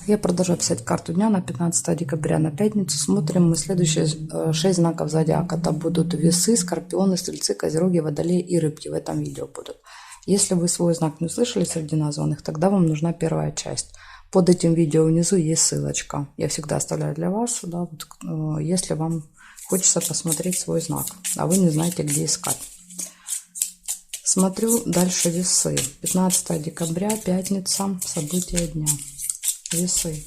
Я продолжаю писать карту дня на 15 декабря на пятницу. Смотрим мы следующие 6 знаков зодиака. Это будут весы, скорпионы, стрельцы, козероги, водолеи и рыбки в этом видео будут. Если вы свой знак не услышали среди названных, тогда вам нужна первая часть. Под этим видео внизу есть ссылочка. Я всегда оставляю для вас, да, вот, если вам хочется посмотреть свой знак, а вы не знаете, где искать. Смотрю дальше весы. 15 декабря, пятница, события дня. Весы.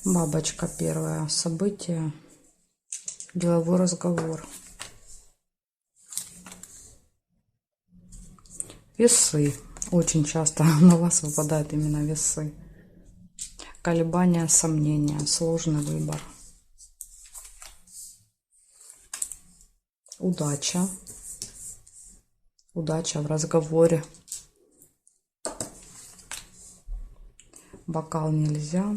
Бабочка первое. Событие. Деловой разговор. Весы. Очень часто на вас выпадают именно весы. Колебания, сомнения. Сложный выбор. Удача. Удача в разговоре. Бокал нельзя.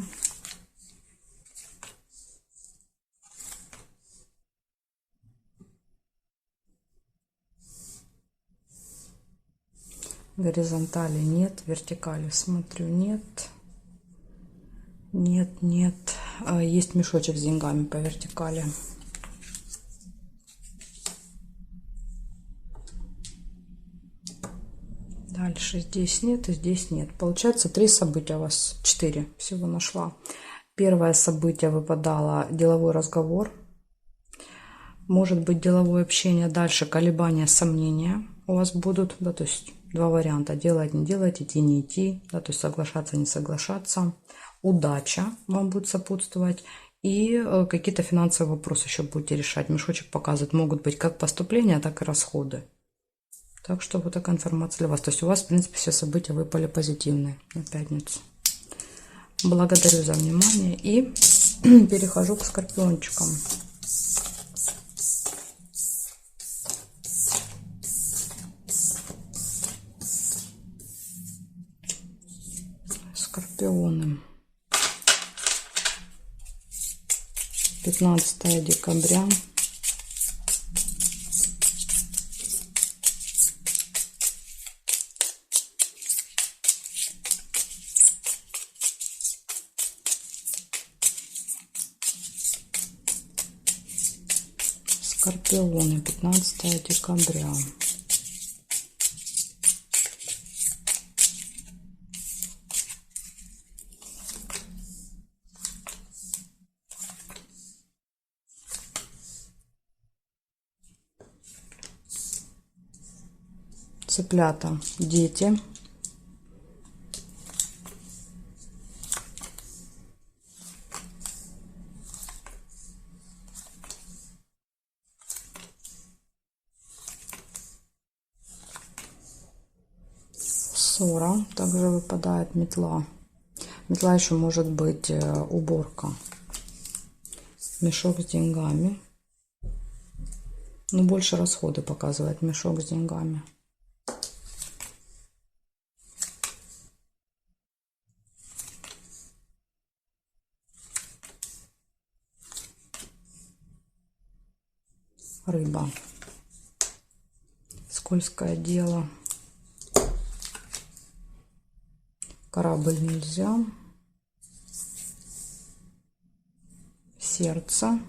Горизонтали нет, вертикали смотрю нет. Нет. Есть мешочек с деньгами по вертикали. Дальше здесь нет и здесь нет. Получается 3 события у вас, 4 всего нашла. Первое событие выпадало деловой разговор. Может быть деловое общение. Дальше колебания, сомнения у вас будут. Да, то есть 2 варианта. Делать, не делать, идти, не идти. Да, то есть соглашаться, не соглашаться. Удача вам будет сопутствовать. И какие-то финансовые вопросы еще будете решать. Мешочек показывает, могут быть как поступления, так и расходы. Так что вот такая информация для вас. То есть у вас, в принципе, все события выпали позитивные на пятницу. Благодарю за внимание. И перехожу к скорпиончикам. Скорпионы. 15 декабря. Скорпионы. 15 декабря. Цыплята, дети. Ссора. Также выпадает метла. Метла еще может быть уборка. Мешок с деньгами. Но больше расходы показывает мешок с деньгами. Рыба. Скользкое дело. Корабль нельзя. Сердце.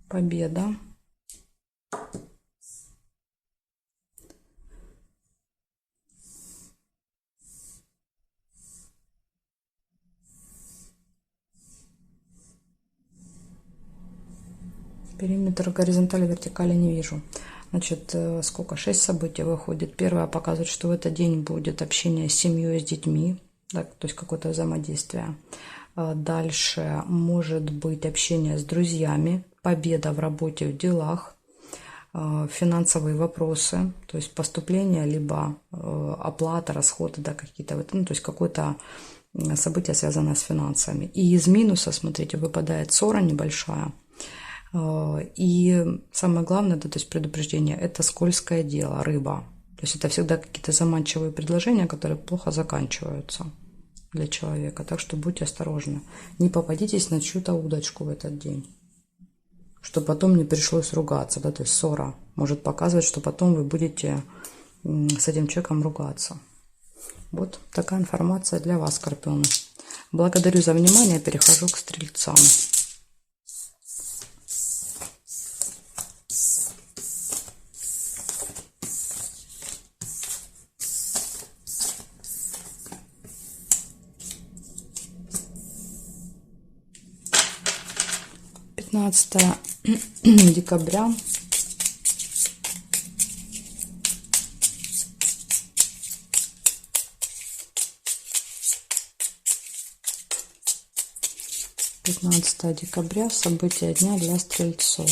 Победа. Периметр горизонтали, вертикали не вижу. Значит, сколько? 6 событий выходит. Первое показывает, что в этот день будет общение с семьей, с детьми. Да, то есть какое-то взаимодействие. Дальше может быть общение с друзьями. Победа в работе, в делах. финансовые вопросы, то есть поступление, либо оплата, расходы, да, какие-то, ну, то есть какое-то событие, связанное с финансами. И из минуса, смотрите, выпадает ссора небольшая. И самое главное, да, то есть предупреждение, это скользкое дело, рыба. То есть это всегда какие-то заманчивые предложения, которые плохо заканчиваются для человека. Так что будьте осторожны. Не попадитесь на чью-то удочку в этот день, чтобы потом не пришлось ругаться. Да? То есть ссора может показывать, что потом вы будете с этим человеком ругаться. Вот такая информация для вас, Скорпионы. Благодарю за внимание. Перехожу к Стрельцам. Пятнадцатое декабря. Пятнадцатое декабря. События дня для Стрельцов.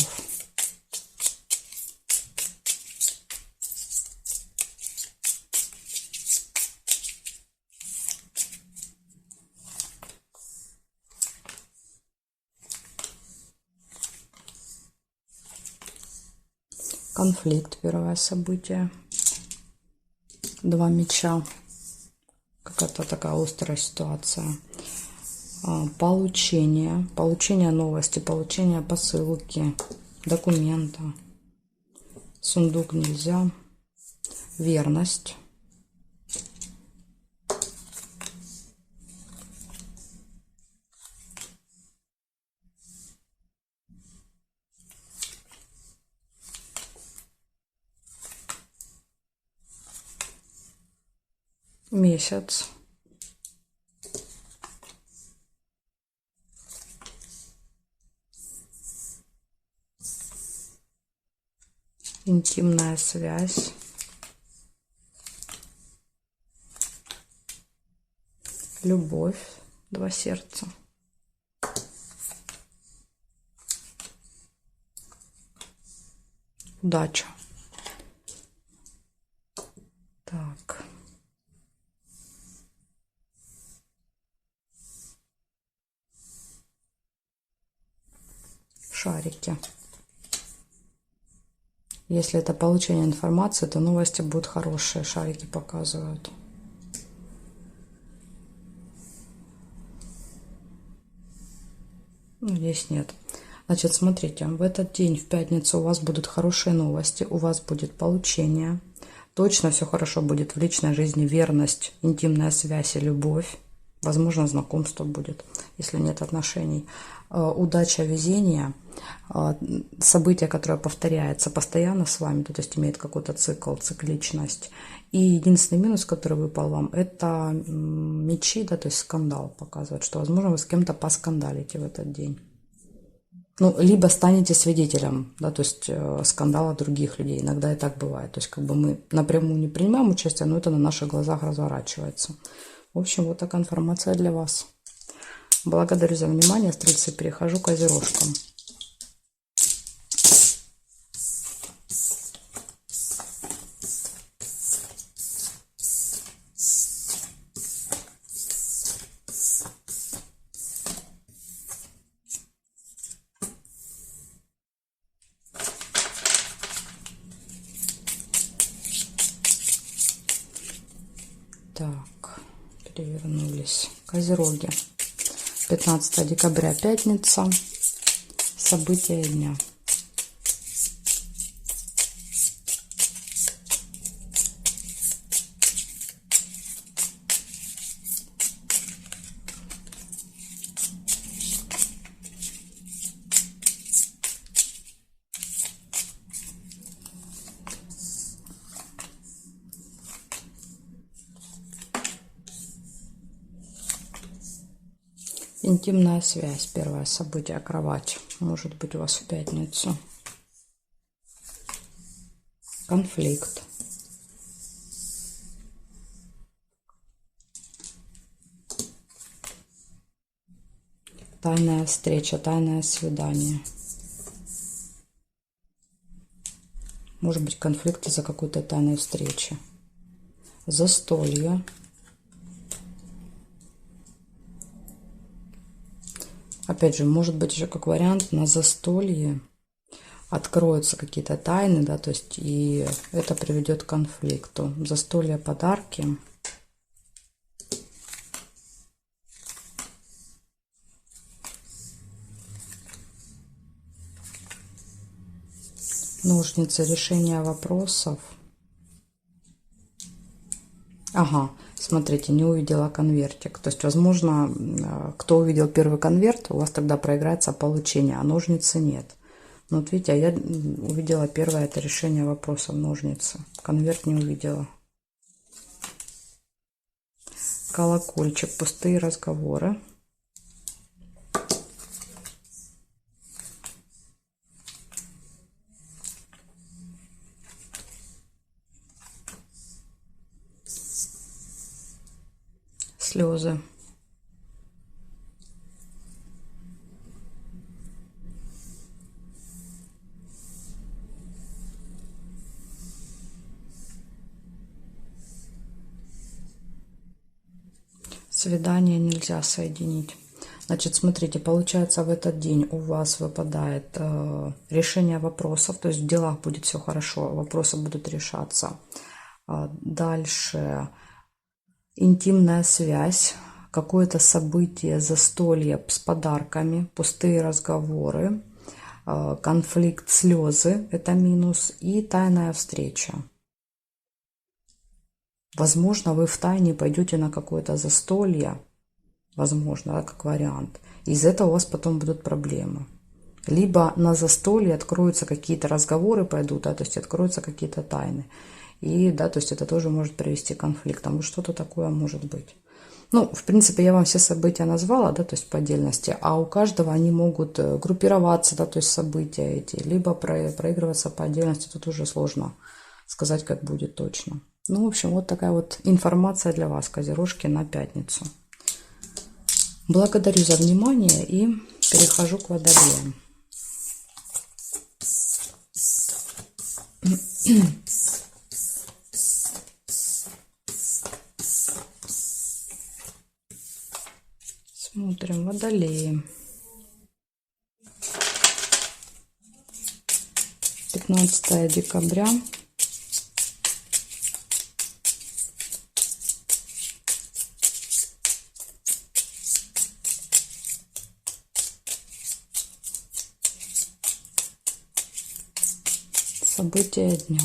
Конфликт. Первое событие. 2 меча. Какая-то такая острая ситуация. Получение новости, получение посылки, документа. Сундук нельзя. Верность. Месяц. Интимная связь. Любовь. 2 сердца. Удача. Так. Шарики. Если это получение информации, то новости будут хорошие. Шарики показывают. Ну, здесь нет. Значит, смотрите, в этот день, в пятницу, у вас будут хорошие новости, у вас будет получение. Точно все хорошо будет в личной жизни, верность, интимная связь и любовь. Возможно, знакомство будет, если нет отношений. Удача, везение, событие, которое повторяется постоянно с вами, то есть имеет какой-то цикл, цикличность. И единственный минус, который выпал вам, это мечи, да, то есть скандал показывает, что, возможно, вы с кем-то поскандалите в этот день. Ну, либо станете свидетелем, да, то есть скандала других людей. Иногда и так бывает. То есть как бы мы напрямую не принимаем участие, но это на наших глазах разворачивается. В общем, вот такая информация для вас. Благодарю за внимание, стрельцы. Перехожу к козерожкам. Так, перевернулись. Козероги. 15 декабря, пятница. События дня. Интимная связь. Первое событие. Кровать. Может быть у вас в пятницу. Конфликт. Тайная встреча, тайное свидание. Может быть, конфликт из-за какой-то тайной встречи. Застолье. Опять же, может быть еще как вариант на застолье откроются какие-то тайны, да, то есть и это приведет к конфликту. Застолье, подарки. Ножницы, решение вопросов. Ага, смотрите, не увидела конвертик. То есть, возможно, кто увидел первый конверт, у вас тогда проиграется получение, а ножницы нет. Ну, вот видите, а я увидела первое, это решение вопросов, ножницы. Конверт не увидела. Колокольчик, пустые разговоры. Слезы. Свидание нельзя соединить. Значит, смотрите, получается, в этот день у вас выпадает решение вопросов, то есть в делах будет все хорошо, вопросы будут решаться. Дальше интимная связь, какое-то событие, застолье с подарками, пустые разговоры, конфликт, слезы, это минус, и тайная встреча. Возможно, вы втайне пойдете на какое-то застолье, возможно, да, как вариант. Из этого у вас потом будут проблемы. Либо на застолье откроются какие-то разговоры, пойдут, да, то есть откроются какие-то тайны. И, да, то есть это тоже может привести к конфликтам. Вот что-то такое может быть. Ну, в принципе, я вам все события назвала, да, то есть по отдельности, а у каждого они могут группироваться, да, то есть события эти, либо проигрываться по отдельности, тут уже сложно сказать, как будет точно. Ну, в общем, вот такая вот информация для вас, козерожки, на пятницу. Благодарю за внимание и перехожу к водолеям. Смотрим, водолеи. 15 декабря. События дня.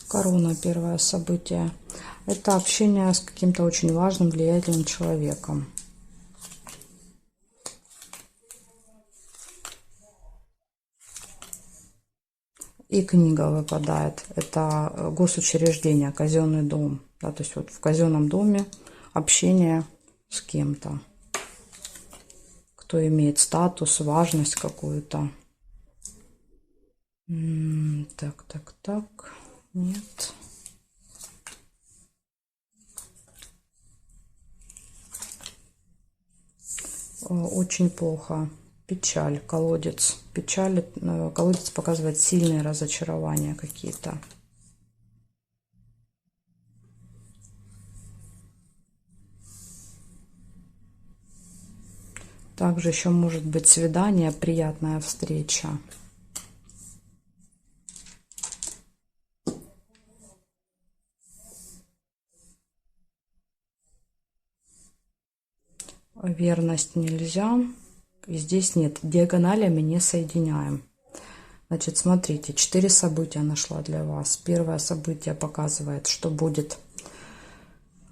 Корона, первое событие. Это общение с каким-то очень важным, влиятельным человеком. И книга выпадает. Это госучреждение, казенный дом. Да, то есть вот в казенном доме общение с кем-то, кто имеет статус, важность какую-то. Так. Нет. Очень плохо. Печаль, колодец. Печаль, колодец показывает сильные разочарования какие-то. Также еще может быть свидание, приятная встреча. Верность нельзя. И здесь нет. Диагоналями не соединяем. Значит, смотрите, 4 события нашла для вас. Первое событие показывает, что будет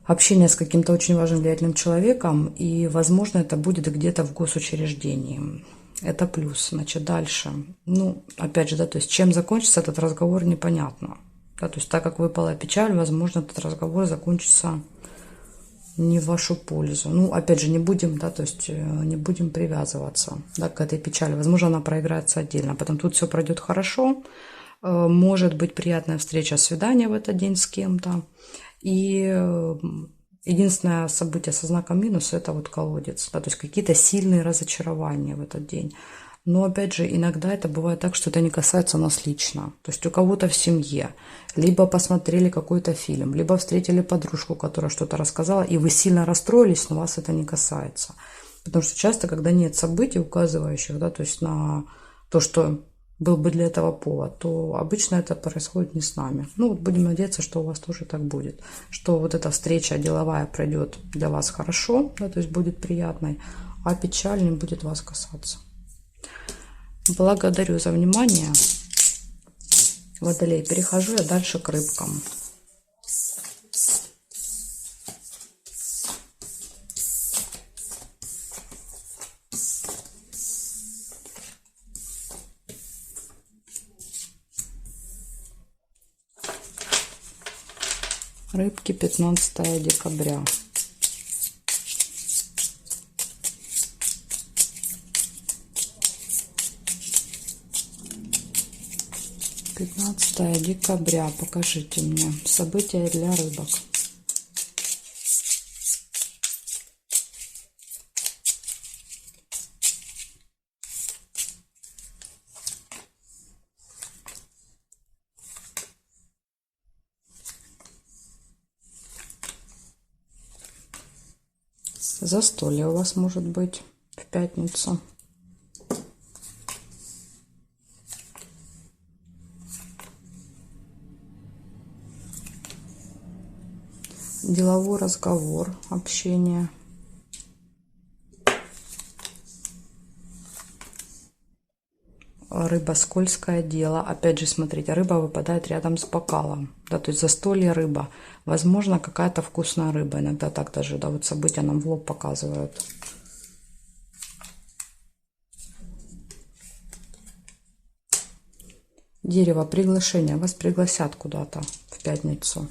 общение с каким-то очень важным, влиятельным человеком. И, возможно, это будет где-то в госучреждении. Это плюс. Значит, дальше. Ну, опять же, да, то есть чем закончится этот разговор, непонятно. Да, то есть так как выпала печаль, возможно, этот разговор закончится не в вашу пользу. Ну, опять же, не будем, да, то есть не будем привязываться, да, к этой печали. Возможно, она проиграется отдельно. Потом тут все пройдет хорошо. Может быть приятная встреча, свидание в этот день с кем-то. И единственное событие со знаком минус – это вот колодец. Да, то есть какие-то сильные разочарования в этот день. Но, опять же, иногда это бывает так, что это не касается нас лично. То есть у кого-то в семье. Либо посмотрели какой-то фильм, либо встретили подружку, которая что-то рассказала, и вы сильно расстроились, но вас это не касается. Потому что часто, когда нет событий, указывающих, да, то есть на то, что был бы для этого повод, то обычно это происходит не с нами. Ну, вот будем надеяться, что у вас тоже так будет. Что вот эта встреча деловая пройдет для вас хорошо, да, то есть будет приятной, а печаль не будет вас касаться. Благодарю за внимание. Водолей, перехожу я дальше к рыбкам. Рыбки, 15 декабря. Декабря. Покажите мне события для рыбок. Застолье у вас может быть в пятницу. Деловой разговор, общение. Рыба, скользкое дело. Опять же, смотрите, рыба выпадает рядом с бокалом. Да, то есть застолье, рыба. Возможно, какая-то вкусная рыба. Иногда так даже, да, вот события нам в лоб показывают. Дерево, приглашение. Вас пригласят куда-то в пятницу.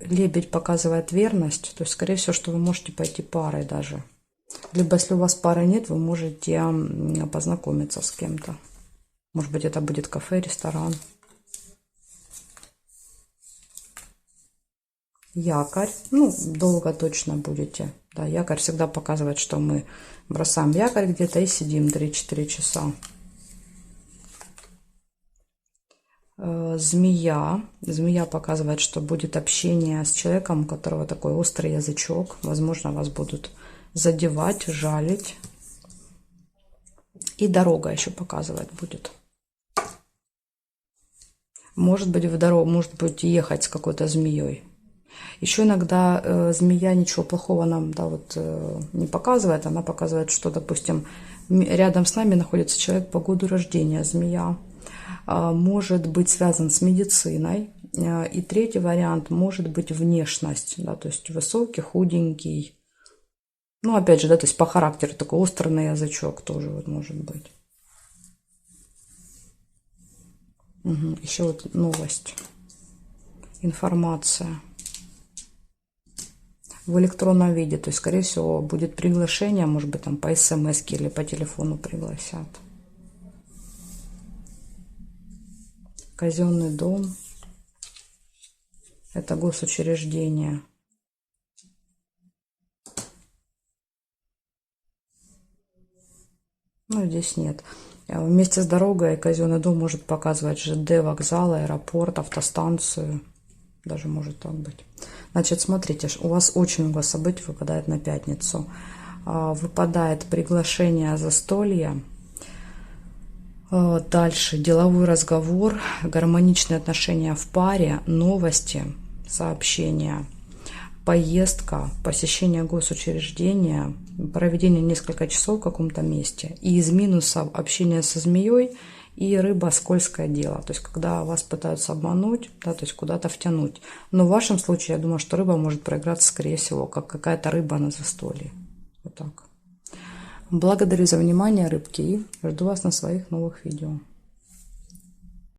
Лебедь показывает верность. То есть, скорее всего, что вы можете пойти парой даже. Либо, если у вас пары нет, вы можете познакомиться с кем-то. Может быть, это будет кафе, ресторан. Якорь. Ну, долго точно будете. Да, якорь всегда показывает, что мы бросаем якорь где-то и сидим 3-4 часа. Змея. Змея показывает, что будет общение с человеком, у которого такой острый язычок. Возможно, вас будут задевать, жалить. И дорога еще показывает будет. Может быть, в дорогу, может быть, ехать с какой-то змеей. Еще иногда змея ничего плохого нам, да, вот, не показывает. Она показывает, что, допустим, рядом с нами находится человек по году рождения, змея. Может быть связан с медициной. И третий вариант может быть внешность. Да, то есть высокий, худенький. Ну, опять же, да, то есть по характеру такой острый на язычок тоже вот может быть. Угу. Еще вот новость. Информация. В электронном виде. То есть, скорее всего, будет приглашение. Может быть, там по смс или по телефону пригласят. Казенный дом. Это госучреждение. Ну, здесь нет. Вместе с дорогой казенный дом может показывать ЖД, вокзал, аэропорт, автостанцию. Даже может так быть. Значит, смотрите, у вас очень много событий выпадает на пятницу. Выпадает приглашение застолья. Дальше деловой разговор, гармоничные отношения в паре, новости, сообщения, поездка, посещение госучреждения, проведение несколько часов в каком-то месте. И из минусов общение со змеей и рыба, скользкое дело. То есть, когда вас пытаются обмануть, да, то есть куда-то втянуть. Но в вашем случае, я думаю, что рыба может проиграться, скорее всего, как какая-то рыба на застолье. Вот так. Благодарю за внимание, рыбки, и жду вас на своих новых видео.